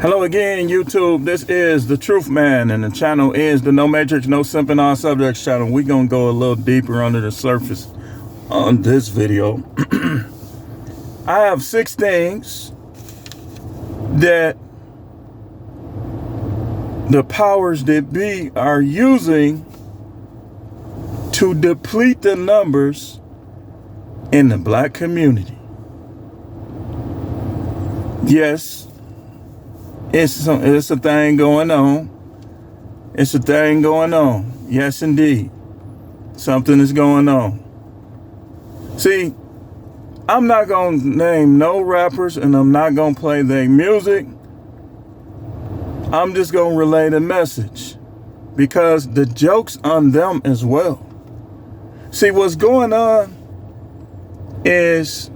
Hello again, YouTube. This is the Truth Man, and the channel is the No Matrix, No Simping on Subjects channel. We're gonna go a little deeper under the surface on this video. I have 6 things that the powers that be are using to deplete the numbers in the black community. Yes, it's a thing going on. It's a thing going on. Yes, indeed. Something is going on. See, I'm not going to name no rappers, and I'm not going to play their music. I'm just going to relay the message, because the joke's on them as well. See, what's going on is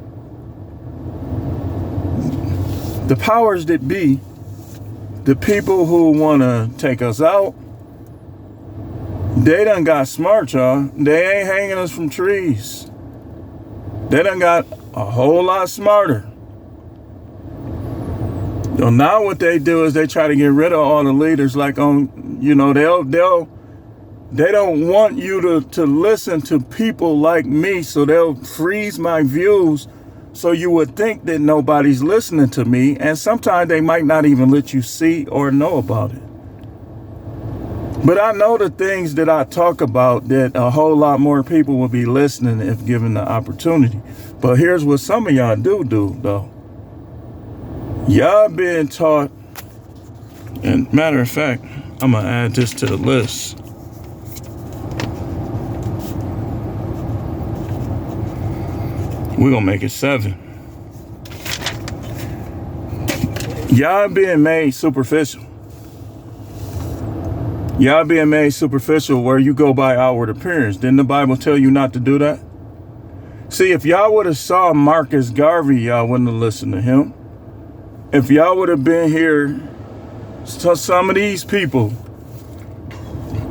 the powers that be, the people who want to take us out, they done got smart, y'all. They ain't hanging us from trees. They done got a whole lot smarter. So now what they do is they try to get rid of all the leaders, like on, you know, they don't want you to listen to people like me, so they'll freeze my views. So you would think that nobody's listening to me, and sometimes they might not even let you see or know about it. But I know the things that I talk about that a whole lot more people will be listening if given the opportunity. But here's what some of y'all do though. Y'all being taught, and matter of fact, I'm gonna add this to the list. We're gonna make it 7. Y'all being made superficial. Y'all being made superficial where you go by outward appearance. Didn't the Bible tell you not to do that? See, if y'all would have saw Marcus Garvey, y'all wouldn't have listened to him. If y'all would have been here, some of these people,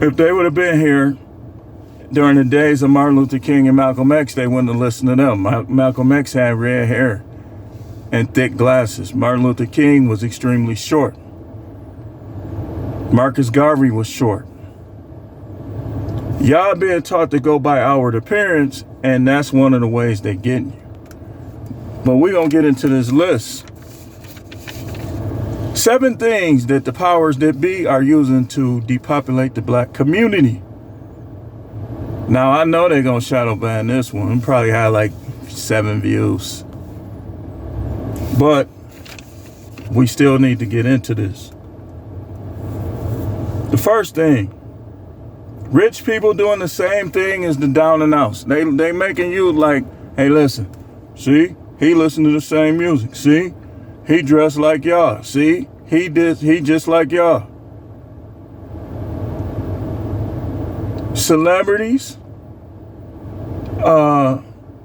if they would have been here during the days of Martin Luther King and Malcolm X, they wouldn't have listened to them. Malcolm X had red hair and thick glasses. Martin Luther King was extremely short. Marcus Garvey was short. Y'all being taught to go by outward appearance, and that's one of the ways they get you. But we're going to get into this list. 7 things that the powers that be are using to depopulate the black community. Now, I know they're going to shadow ban this one. Probably had like 7 views. But we still need to get into this. The first thing, rich people doing the same thing as the down and outs. They making you like, hey, listen, see, he listened to the same music. See, he dressed like y'all. See, he just like y'all. Celebrities,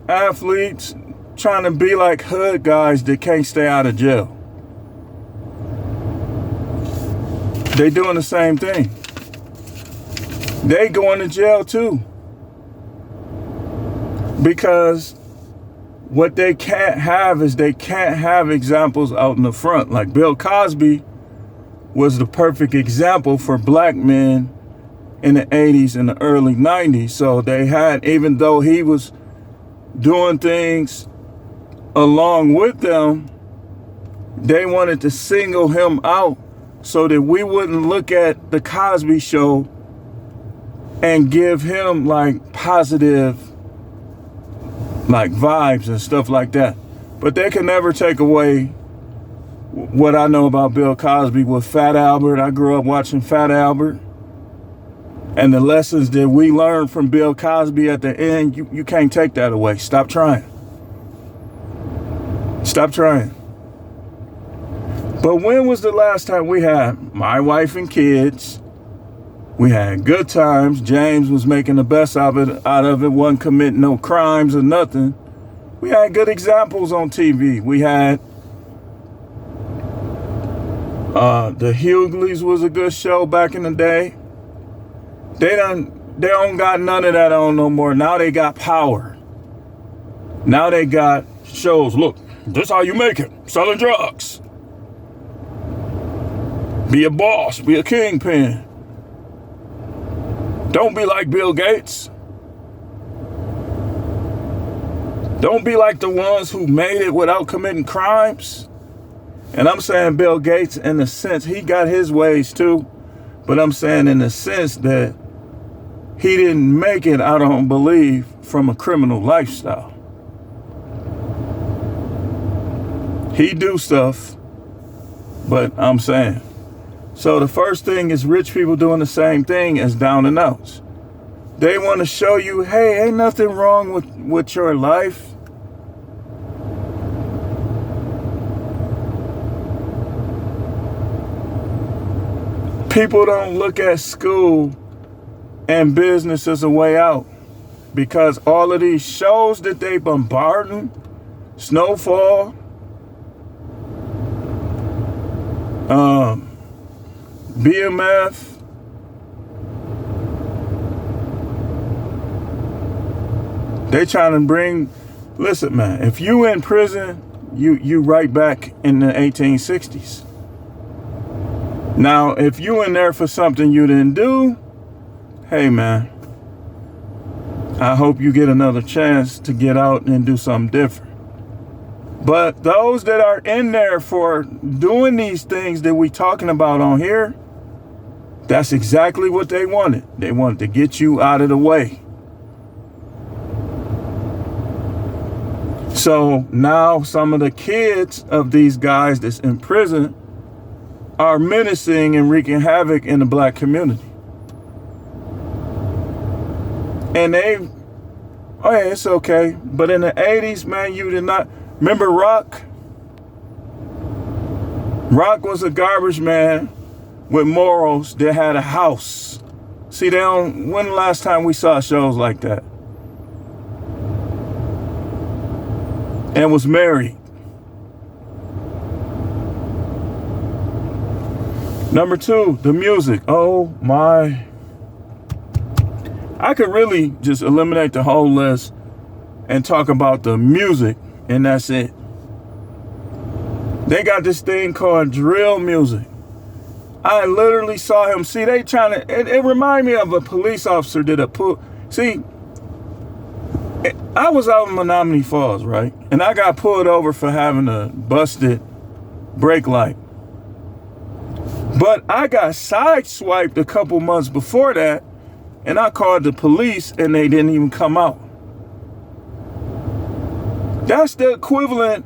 athletes trying to be like hood guys that can't stay out of jail. They doing the same thing. They going to jail too. Because what they can't have is they can't have examples out in the front. Like Bill Cosby was the perfect example for black men in the 80s and the early 90s. So they had, even though he was doing things along with them, they wanted to single him out so that we wouldn't look at the Cosby Show and give him like positive like vibes and stuff like that. But they can never take away what I know about Bill Cosby with Fat Albert. I grew up watching Fat Albert. And the lessons that we learned from Bill Cosby at the end, you can't take that away. Stop trying. Stop trying. But when was the last time we had my wife and kids? We had good times. James was making the best out of it, wasn't committing no crimes or nothing. We had good examples on TV. We had the Hughleys was a good show back in the day. They don't got none of that on no more. Now they got power. Now they got shows. Look, this how you make it. Selling drugs. Be a boss, be a kingpin. Don't be like Bill Gates. Don't be like the ones who made it without committing crimes. And I'm saying Bill Gates in the sense, he got his ways too. But I'm saying in the sense that he didn't make it, I don't believe, from a criminal lifestyle. He do stuff, but I'm saying. So the first thing is rich people doing the same thing as down and outs. They want to show you, hey, ain't nothing wrong with your life. People don't look at school and business as a way out because all of these shows that they bombarding, Snowfall, BMF, they trying to bring, listen man, if you in prison, you right back in the 1860s. Now, if you in there for something you didn't do, hey man, I hope you get another chance to get out and do something different. But those that are in there for doing these things that we talking about on here, that's exactly what they wanted. They wanted to get you out of the way. So now some of the kids of these guys that's in prison are menacing and wreaking havoc in the black community. And oh yeah, it's okay. But in the 80s, man, you did not, remember Rock? Rock was a garbage man with morals that had a house. See, when the last time we saw shows like that? And was married. Number two, the music. Oh my. I could really just eliminate the whole list and talk about the music, and that's it. They got this thing called drill music. I literally saw him. See, they trying to, it reminded me of a police officer that see, I was out in Menominee Falls, right? And I got pulled over for having a busted brake light. But I got sideswiped a couple months before that, and I called the police and they didn't even come out. That's the equivalent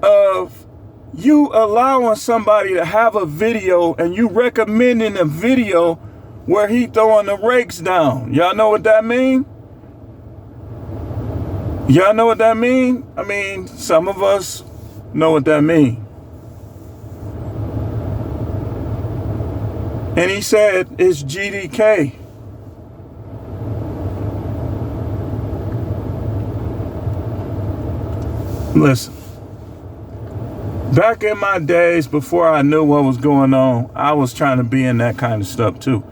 of you allowing somebody to have a video and you recommending a video where he throwing the rakes down. Y'all know what that mean? Y'all know what that mean? I mean, some of us know what that mean. And he said it's GDK. Listen, back in my days before I knew what was going on, I was trying to be in that kind of stuff too.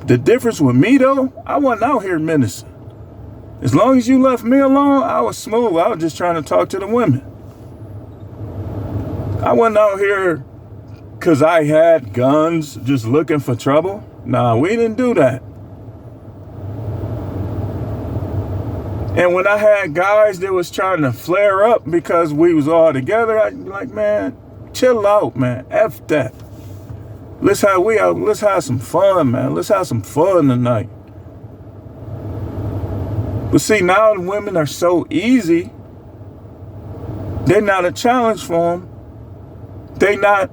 The difference with me though, I wasn't out here menacing. As long as you left me alone, I was smooth. I was just trying to talk to the women. I wasn't out here because I had guns just looking for trouble. Nah, we didn't do that. And when I had guys that was trying to flare up because we was all together, I'd be like, man, chill out, man. F that. Let's have some fun, man. Let's have some fun tonight. But see, now the women are so easy. They're not a challenge for them. They not,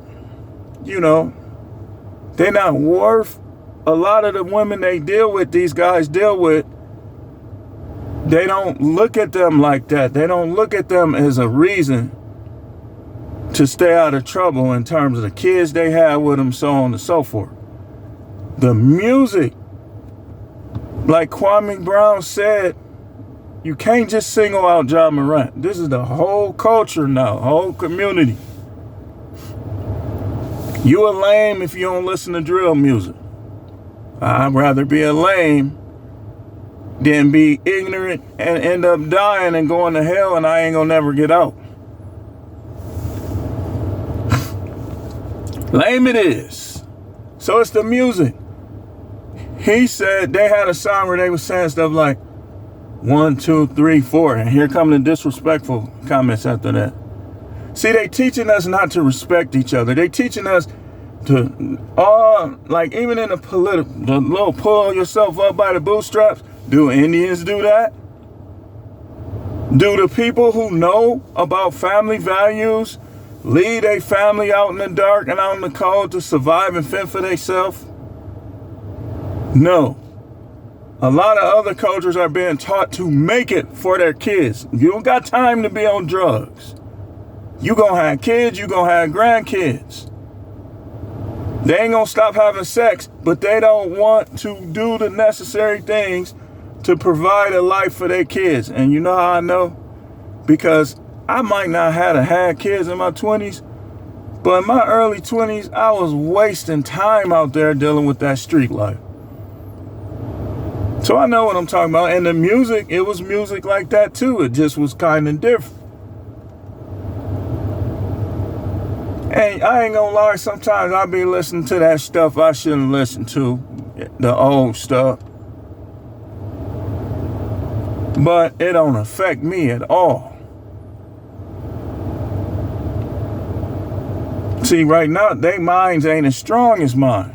they're not worth a lot of the women these guys deal with. They don't look at them like that. They don't look at them as a reason to stay out of trouble in terms of the kids they have with them, so on and so forth. The music, like Kwame Brown said, you can't just single out John Morant. This is the whole culture now, whole community. You a lame if you don't listen to drill music. I'd rather be a lame than be ignorant and end up dying and going to hell and I ain't gonna never get out. Lame it is. So it's the music. He said they had a song where they were saying stuff like 1, 2, 3, 4, and here come the disrespectful comments after that. See, they teaching us not to respect each other. They teaching us to like even in the little pull yourself up by the bootstraps. Do Indians do that? Do the people who know about family values lead a family out in the dark and out in the cold to survive and fend for themselves? No. A lot of other cultures are being taught to make it for their kids. You don't got time to be on drugs. You gonna have kids, you gonna have grandkids. They ain't gonna stop having sex, but they don't want to do the necessary things to provide a life for their kids. And you know how I know? Because I might not have had kids in my 20s, but in my early 20s, I was wasting time out there dealing with that street life. So I know what I'm talking about. And the music, it was music like that too. It just was kind of different. And I ain't gonna lie, sometimes I be listening to that stuff I shouldn't listen to, the old stuff. But it don't affect me at all. See, right now, their minds ain't as strong as mine.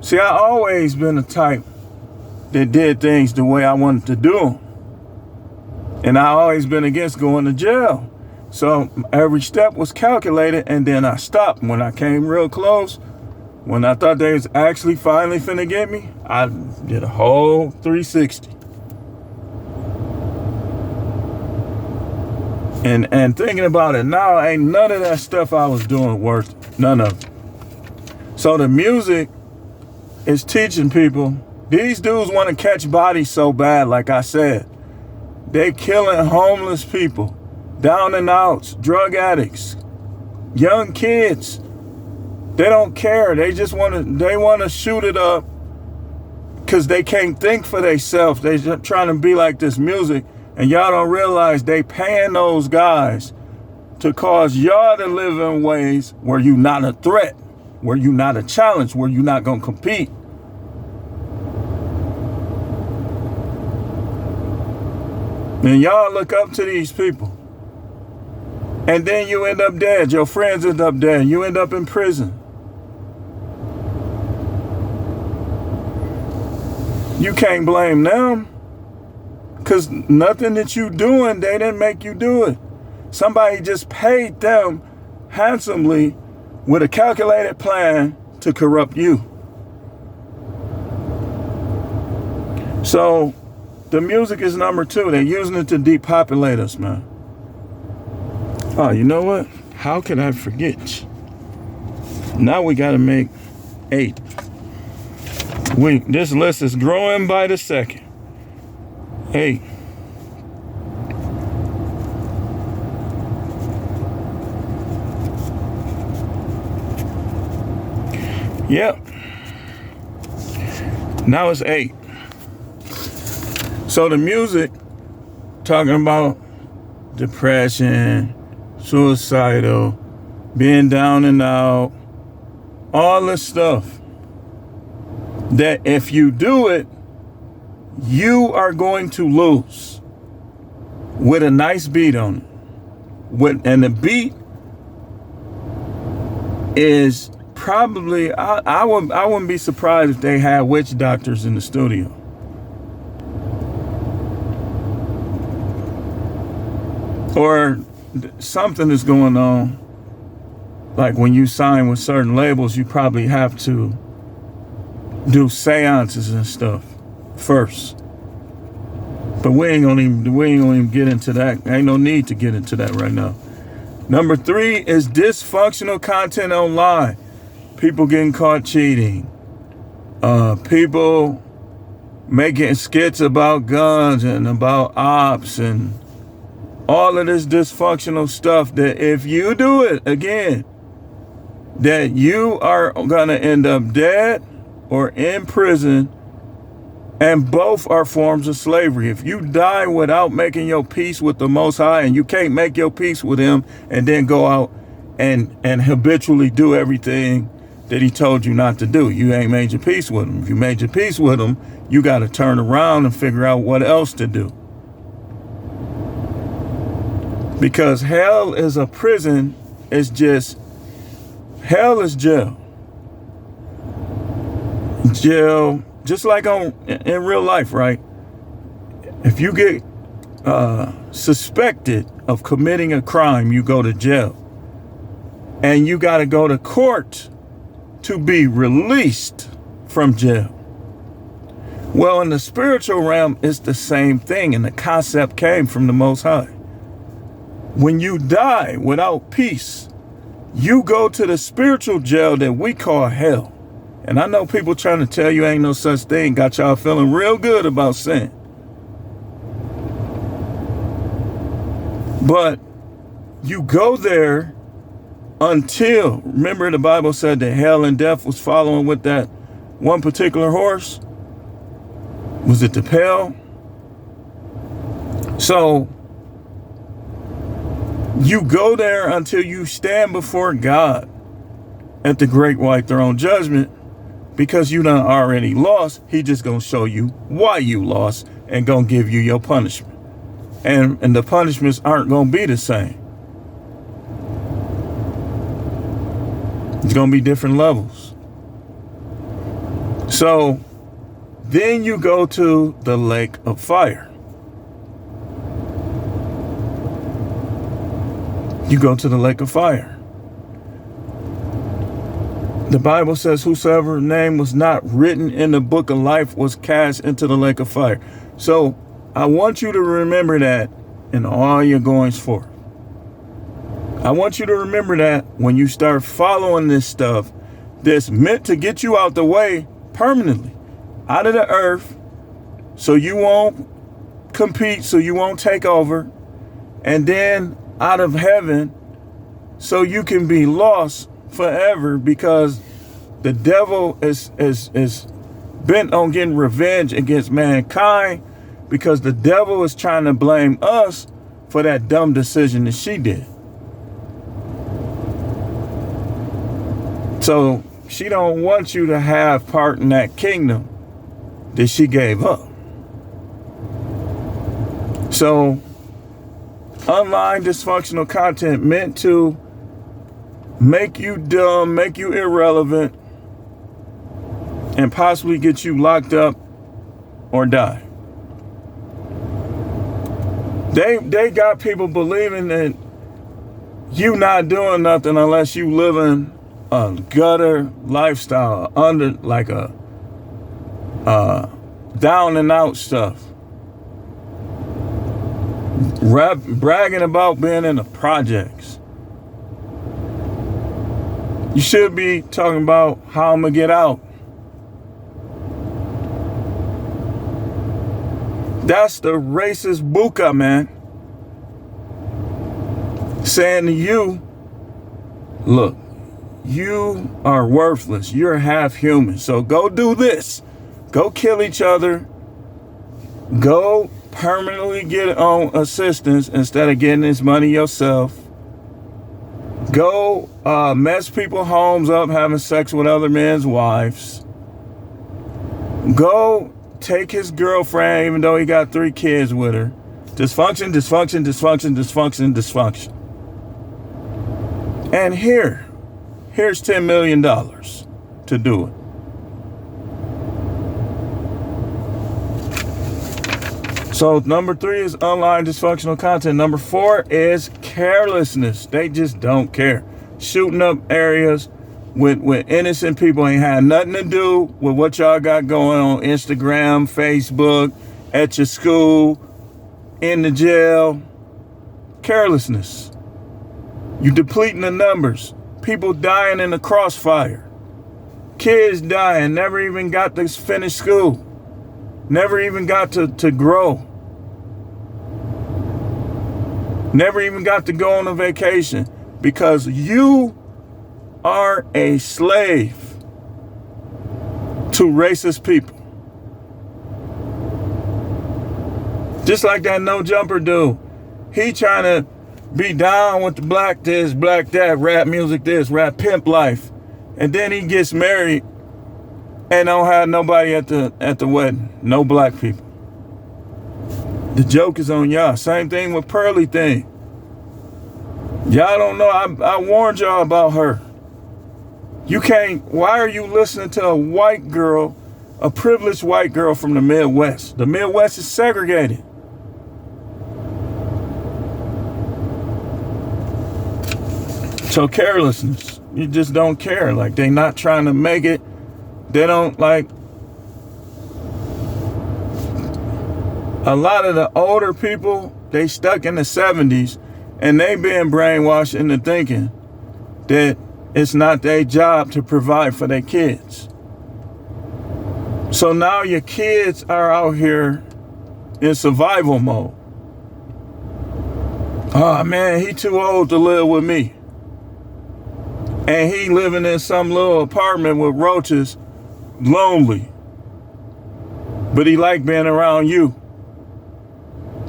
See, I always been the type that did things the way I wanted to do them. And I always been against going to jail. So every step was calculated, and then I stopped. When I came real close, when I thought they was actually finally finna get me, I did a whole 360. And thinking about it now, ain't none of that stuff I was doing worth it. None of it. So the music is teaching people. These dudes want to catch bodies so bad, like I said. They killing homeless people, down and outs, drug addicts, young kids. They don't care. They just want to shoot it up because they can't think for themselves. They just trying to be like this music. And y'all don't realize they paying those guys to cause y'all to live in ways where you not a threat, where you not a challenge, where you not going to compete. And y'all look up to these people. And then you end up dead. Your friends end up dead. You end up in prison. You can't blame them. Because nothing that you doing, they didn't make you do it. Somebody just paid them handsomely with a calculated plan to corrupt you. So the music is number 2. They're using it to depopulate us, man. Oh, you know what? How could I forget? Now we got to make 8. This list is growing by the second. 8. Yep. Now it's 8. So the music talking about depression, suicidal, being down and out, all this stuff that if you do it, you are going to lose with a nice beat on it. And the beat is probably, I wouldn't be surprised if they had witch doctors in the studio. Or something is going on. Like when you sign with certain labels, you probably have to do seances and stuff first. But we ain't gonna even get into that. Ain't no need to get into that right now. Number 3 is dysfunctional content online. People getting caught cheating. People making skits about guns and about ops and all of this dysfunctional stuff that if you do it again, that you are gonna end up dead or in prison. And both are forms of slavery. If you die without making your peace with the Most High, and you can't make your peace with Him and then go out and habitually do everything that he told you not to do. You ain't made your peace with him. If you made your peace with him, you got to turn around and figure out what else to do. Because hell is a prison. It's just, hell is jail. Jail, just like in real life, right? If you get suspected of committing a crime, you go to jail. And you got to go to court to be released from jail. Well, in the spiritual realm, it's the same thing, and the concept came from the Most High. When you die without peace, you go to the spiritual jail that we call hell. And I know people trying to tell you ain't no such thing, got y'all feeling real good about sin. But you go there until, remember the Bible said that hell and death was following with that one particular horse? Was it the pale? So you go there until you stand before God at the great white throne judgment, because you done already lost. He just gonna show you why you lost and gonna give you your punishment. And the punishments aren't gonna be the same. It's going to be different levels. So then you go to the lake of fire. You go to the lake of fire. The Bible says whosoever's name was not written in the book of life was cast into the lake of fire. So I want you to remember that in all your goings forth. I want you to remember that when you start following this stuff that's meant to get you out the way permanently, out of the earth, so you won't compete, so you won't take over, and then out of heaven, so you can be lost forever, because the devil is bent on getting revenge against mankind, because the devil is trying to blame us for that dumb decision that she did. So she don't want you to have part in that kingdom that she gave up. So online dysfunctional content meant to make you dumb, make you irrelevant, and possibly get you locked up or die. They got people believing that you not doing nothing unless you living a gutter lifestyle, under like a down and out stuff. Bragging about being in the projects. You should be talking about how I'm gonna get out. That's the racist buka, man. Saying to you, look, you are worthless. You're half human. So go do this. Go kill each other. Go permanently get on assistance instead of getting this money yourself. Go mess people's homes up, having sex with other men's wives. Go take his girlfriend, even though he got 3 kids with her. Dysfunction, dysfunction, dysfunction, dysfunction, dysfunction. And here's $10 million to do it. So number 3 is online dysfunctional content. Number 4 is carelessness. They just don't care. Shooting up areas with innocent people, ain't had nothing to do with what y'all got going on Instagram, Facebook, at your school, in the jail. Carelessness. You depleting the numbers. People dying in the crossfire. Kids dying, never even got to finish school. Never even got to grow. Never even got to go on a vacation, because you are a slave to racist people. Just like that no jumper dude. He trying to be down with the black this, black that, rap music this, rap pimp life. And then he gets married and don't have nobody at the wedding. No black people. The joke is on y'all. Same thing with Pearly thing. Y'all don't know. I warned y'all about her. You can't. Why are you listening to a white girl, a privileged white girl from the Midwest? The Midwest is segregated. So carelessness. You just don't care. Like, they not trying to make it. They don't like. A lot of the older people, they stuck in the 70s and they being brainwashed into thinking that it's not their job to provide for their kids. So now your kids are out here in survival mode. Oh man, he too old to live with me. And he living in some little apartment with roaches, lonely. But he like being around you.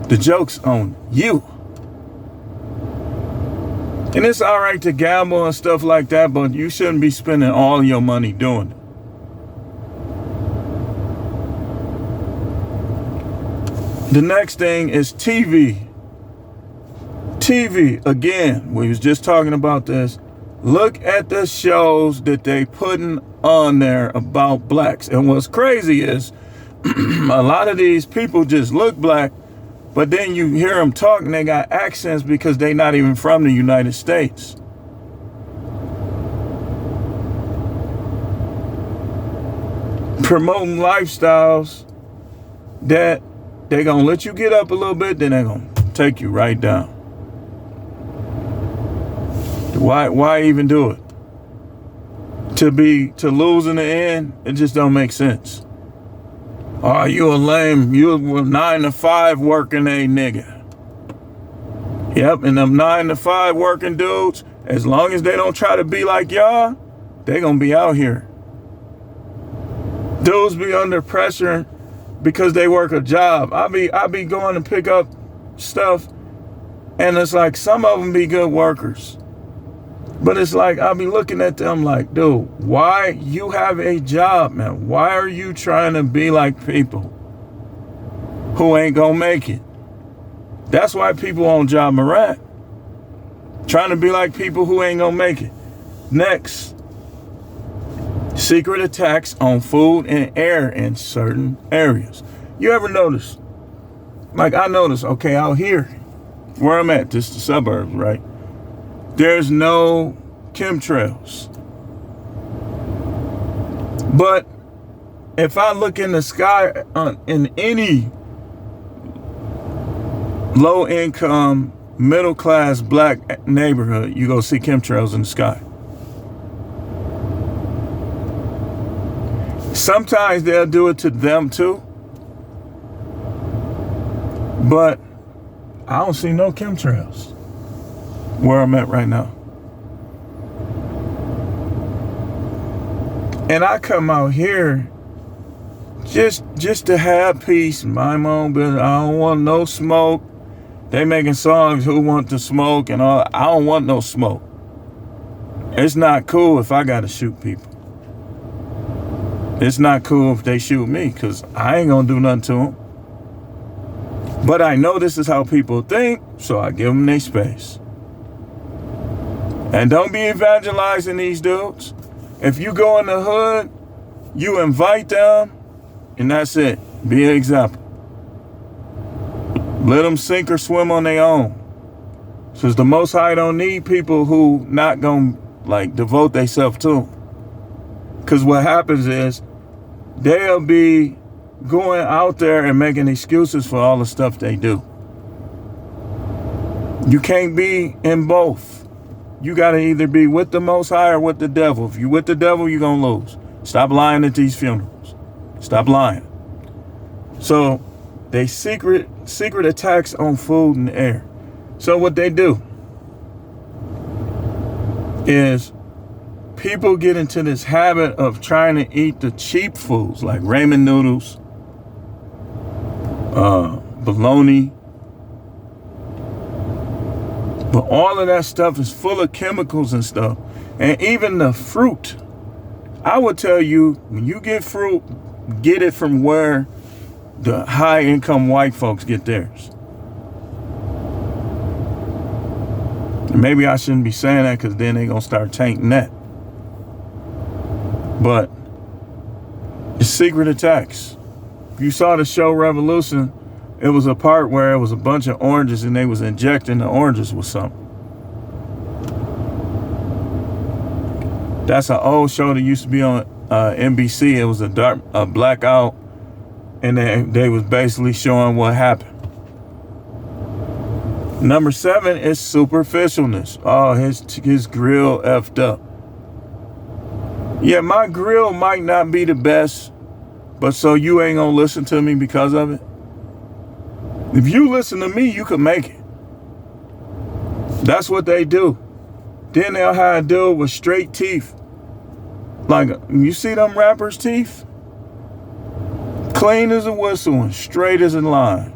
The joke's on you. And it's all right to gamble and stuff like that, but you shouldn't be spending all your money doing it. The next thing is TV. TV, again, we was just talking about this. Look at the shows that they putting on there about blacks. And what's crazy is a lot of these people just look black, but then you hear them talking, they got accents because they not even from the United States. Promoting lifestyles that they gonna let you get up a little bit, then they gonna take you right down. Why even do it? To lose in the end, it just don't make sense. Oh, you a lame, you a 9 to 5 working a nigga. Yep, and them 9 to 5 working dudes, as long as they don't try to be like y'all, they gonna be out here. Dudes be under pressure because they work a job. I be going to pick up stuff, and it's like some of them be good workers. But it's like, I'll be looking at them like, dude, why you have a job, man? Why are you trying to be like people who ain't gonna make it? That's why people on John Morant. Trying to be like people who ain't gonna make it. Next, secret attacks on food and air in certain areas. You ever notice? Like I noticed, okay, out here, where I'm at, just the suburbs, right? There's no chemtrails. But if I look in the sky in any low income, middle class black neighborhood, you go see chemtrails in the sky. Sometimes they'll do it to them too. But I don't see no chemtrails where I'm at right now. And I come out here just to have peace, mind my own business. I don't want no smoke. They making songs, who want to smoke and all. I don't want no smoke. It's not cool if I gotta shoot people. It's not cool if they shoot me, because I ain't gonna do nothing to them. But I know this is how people think, so I give them their space. And don't be evangelizing these dudes. If you go in the hood, you invite them, and that's it. Be an example. Let them sink or swim on their own. Because the Most High don't need people who not gonna devote themselves to him. Because what happens is they'll be going out there and making excuses for all the stuff they do. You can't be in both. You got to either be with the Most High or with the devil. If you with the devil, you're going to lose. Stop lying at these funerals. Stop lying. So they secret attacks on food and air. So what they do is people get into this habit of trying to eat the cheap foods like ramen noodles, bologna. But all of that stuff is full of chemicals and stuff. And even the fruit I would tell you, when you get fruit, get it from where the high income white folks get theirs. And maybe I shouldn't be saying that because then they're going to start tainting that. But it's secret attacks. If you saw the show Revolution, it was a part where it was a bunch of oranges and they was injecting the oranges with something. That's an old show that used to be on NBC. It was a blackout, and they was basically showing what happened. Number 7 is superficialness. Oh, his grill effed up. Yeah, my grill might not be the best, but so you ain't gonna listen to me because of it? If you listen to me, you can make it. That's what they do. Then they'll have a dude with straight teeth. Like, you see them rappers' teeth? Clean as a whistle and straight as a line.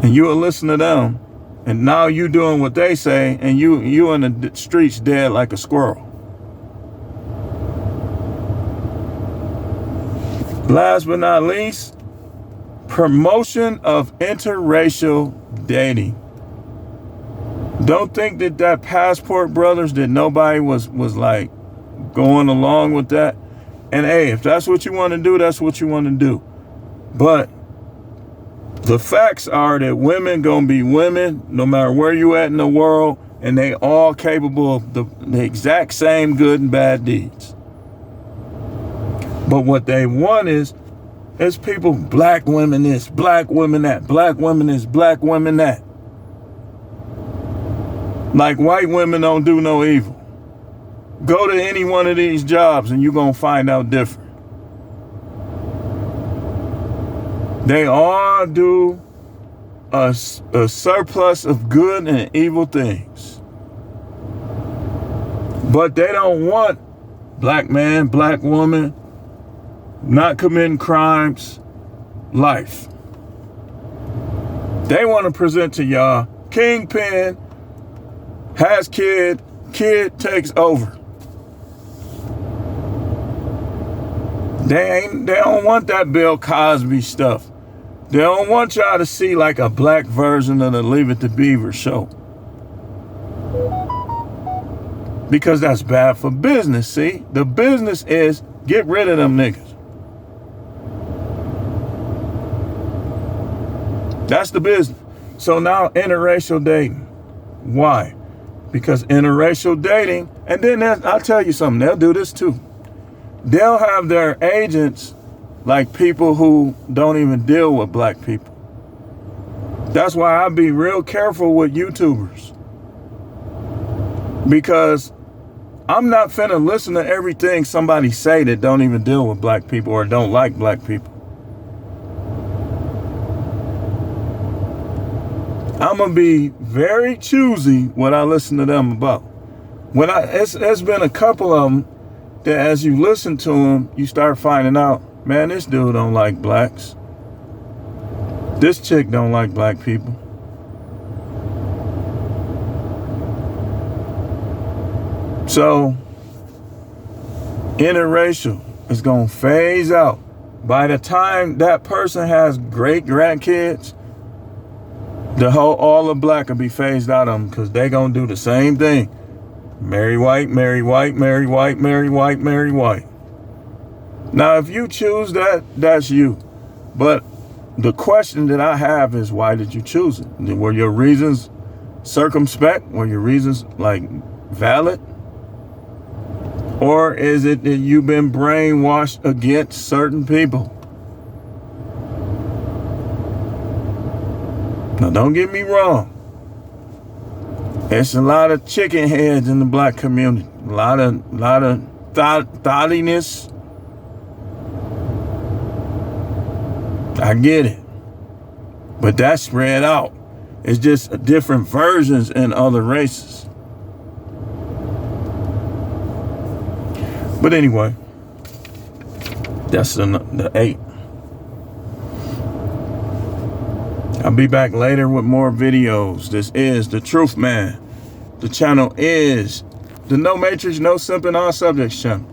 And you will listen to them, and now you doing what they say, and you in the streets dead like a squirrel. Last but not least, promotion of interracial dating. Don't think that Passport Brothers, that nobody was like going along with that. And hey, if that's what you want to do, that's what you want to do. But the facts are that women gonna be women no matter where you at in the world, and they all capable of the exact same good and bad deeds. But what they want is people, black women this, black women that, black women this, black women that. Like white women don't do no evil. Go to any one of these jobs and you're going to find out different. They all do a surplus of good and evil things. But they don't want black man, black woman, not committing crimes, life. They want to present to y'all, kingpin, has kid takes over. They don't want that Bill Cosby stuff. They don't want y'all to see like a black version of the Leave It to Beaver show. Because that's bad for business, see? The business is get rid of them niggas. That's the business. So now interracial dating. Why? Because interracial dating, and then I'll tell you something, they'll do this too. They'll have their agents like people who don't even deal with black people. That's why I be real careful with YouTubers. Because I'm not finna listen to everything somebody say that don't even deal with black people or don't like black people. I'm gonna be very choosy what I listen to them about. It's been a couple of them that as you listen to them, you start finding out, man, this dude don't like blacks. This chick don't like black people. So, interracial is gonna phase out. By the time that person has great grandkids, all the black will be phased out of them because they gonna do the same thing. Marry white, marry white, marry white, marry white, marry white. Now, if you choose that, that's you. But the question that I have is, why did you choose it? Were your reasons circumspect? Were your reasons like valid? Or is it that you've been brainwashed against certain people? Now, don't get me wrong. There's a lot of chicken heads in the black community. A lot of thottiness. I get it. But that's spread out. It's just different versions in other races. But anyway, that's the 8. I'll be back later with more videos. This is The Truth Man. The channel is the No Matrix, No Simping, All Subjects channel.